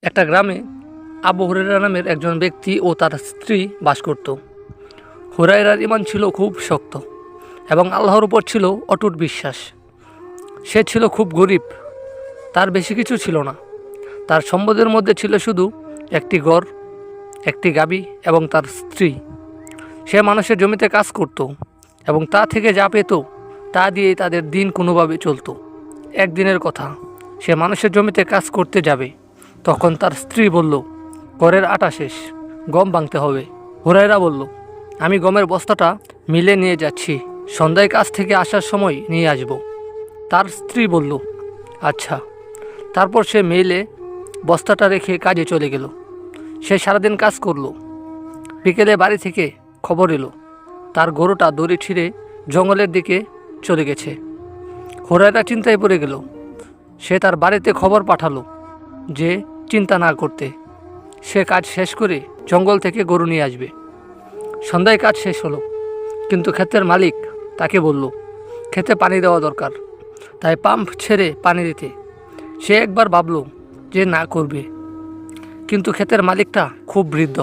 একটা গ্রামে আবু হুরায়রা নামের একজন ব্যক্তি ও তার স্ত্রী বাস করত। হুরায়রার ঈমান ছিল খুব শক্ত এবং আল্লাহর উপর ছিল অটুট বিশ্বাস। সে ছিল খুব গরিব, তার বেশি কিছু ছিল না। তার সম্পদের মধ্যে ছিল শুধু একটি ঘর, একটি গাভী এবং তার স্ত্রী। সে মানুষের জমিতে কাজ করত এবং তা থেকে যা পেত তা দিয়েই তাদের দিন কোনোভাবে চলত। একদিনের কথা, সে মানুষের জমিতে কাজ করতে যাবে, তখন তার স্ত্রী বলল, ঘরের আটা শেষ, গম ভাঙতে হবে। হুরায়রা বলল, আমি গমের বস্তাটা মিলে নিয়ে যাচ্ছি, সন্ধ্যায় কাজ থেকে আসার সময় নিয়ে আসব। তার স্ত্রী বলল, আচ্ছা। তারপর সে মেইলে বস্তাটা রেখে কাজে চলে গেল। সে সারাদিন কাজ করলো। বিকেলে বাড়ি থেকে খবর এলো তার গরুটা দড়ি ছিঁড়ে জঙ্গলের দিকে চলে গেছে। হুরায়রা চিন্তায় পড়ে গেল। সে তার বাড়িতে খবর পাঠালো যে চিন্তা না করতে, সে কাজ শেষ করে জঙ্গল থেকে গরু নিয়ে আসবে। সন্ধ্যায় কাজ শেষ হলো, কিন্তু ক্ষেতের মালিক তাকে বলল ক্ষেতে পানি দেওয়া দরকার, তাই পাম্প ছেড়ে পানি দিতে। সে একবার ভাবল যে না করবে, কিন্তু ক্ষেতের মালিকটা খুব বৃদ্ধ,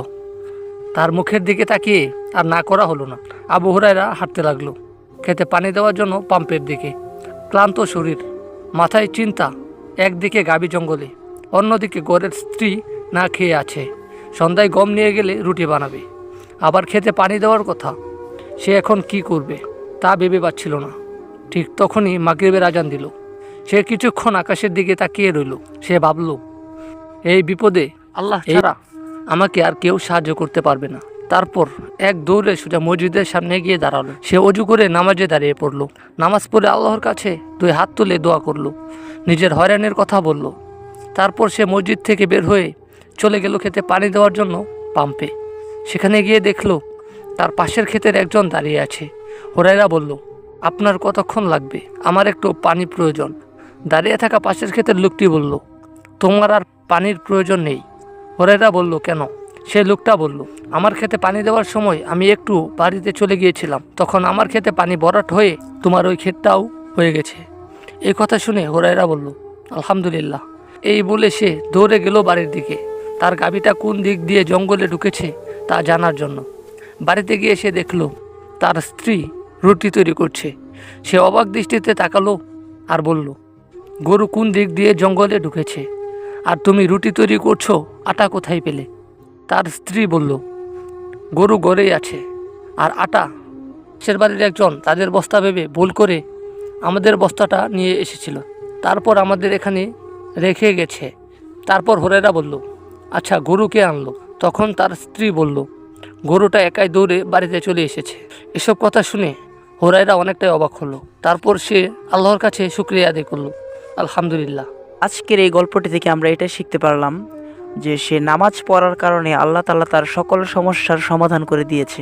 তার মুখের দিকে তাকিয়ে আর না করা হলো না। আবু হুরায়রা হাঁটতে লাগলো খেতে পানি দেওয়ার জন্য পাম্পের দিকে। ক্লান্ত শরীর, মাথায় চিন্তা, একদিকে গাভী জঙ্গলে, অন্যদিকে ঘরের স্ত্রী না খেয়ে আছে। সন্ধ্যায় গম নিয়ে গেলে রুটি বানাবে, আবার খেতে পানি দেওয়ার কথা। সে এখন কি করবে তা ভেবে পাচ্ছিল না। ঠিক তখনই মাগরিবের আজান দিল। সে কিছুক্ষণ আকাশের দিকে তাকিয়ে রইল। সে ভাবল, এই বিপদে আল্লাহ ছাড়া আমাকে আর কেউ সাহায্য করতে পারবে না। তারপর এক দৌড়ে সোজা মসজিদের সামনে গিয়ে দাঁড়ালো। সে অজু করে নামাজে দাঁড়িয়ে পড়ল। নামাজ পড়ে আল্লাহর কাছে দুই হাত তুলে দোয়া করলো, নিজের হয়রানির কথা বলল। তারপর সে মসজিদ থেকে বের হয়ে চলে গেল খেতে পানি দেওয়ার জন্য পাম্পে। সেখানে গিয়ে দেখলো তার পাশের ক্ষেতের একজন দাঁড়িয়ে আছে। হুরায়রা বলল, আপনার কতক্ষণ লাগবে? আমার একটু পানি প্রয়োজন। দাঁড়িয়ে থাকা পাশের ক্ষেতের লোকটি বলল, তোমার আর পানির প্রয়োজন নেই। হুরায়রা বলল, কেন? সে লোকটা বলল, আমার খেতে পানি দেওয়ার সময় আমি একটু বাড়িতে চলে গিয়েছিলাম, তখন আমার খেতে পানি ভরাট হয়ে তোমার ওই ক্ষেতটাও হয়ে গেছে। এই কথা শুনে হুরায়রা বলল, আলহামদুলিল্লাহ। এই বলে সে দৌড়ে গেল বাড়ির দিকে, তার গাভীটা কোন দিক দিয়ে জঙ্গলে ঢুকেছে তা জানার জন্য। বাড়িতে গিয়ে সে দেখল তার স্ত্রী রুটি তৈরি করছে। সে অবাক দৃষ্টিতে তাকালো আর বলল, গরু কোন দিক দিয়ে জঙ্গলে ঢুকেছে, আর তুমি রুটি তৈরি করছো, আটা কোথায় পেলে? তার স্ত্রী বলল, গরু ঘরেই আছে, আর আটা পাশের বাড়ির একজন তাদের বস্তা ভেবে ভুল করে আমাদের বস্তাটা নিয়ে এসেছিল, তারপর আমাদের এখানে রেখে গেছে। তারপর হুরায়রা বলল, আচ্ছা, গরু কে আনলো? তখন তার স্ত্রী বলল, গরুটা একাই দৌড়ে বাড়িতে চলে এসেছে। এসব কথা শুনে হুরায়রা অনেকটাই অবাক হলো। তারপর সে আল্লাহর কাছে শুকরিয়া আদায় করলো, আলহামদুলিল্লাহ। আজকের এই গল্পটি থেকে আমরা এটা শিখতে পারলাম যে সে নামাজ পড়ার কারণে আল্লাহ তাআলা তার সকল সমস্যার সমাধান করে দিয়েছে।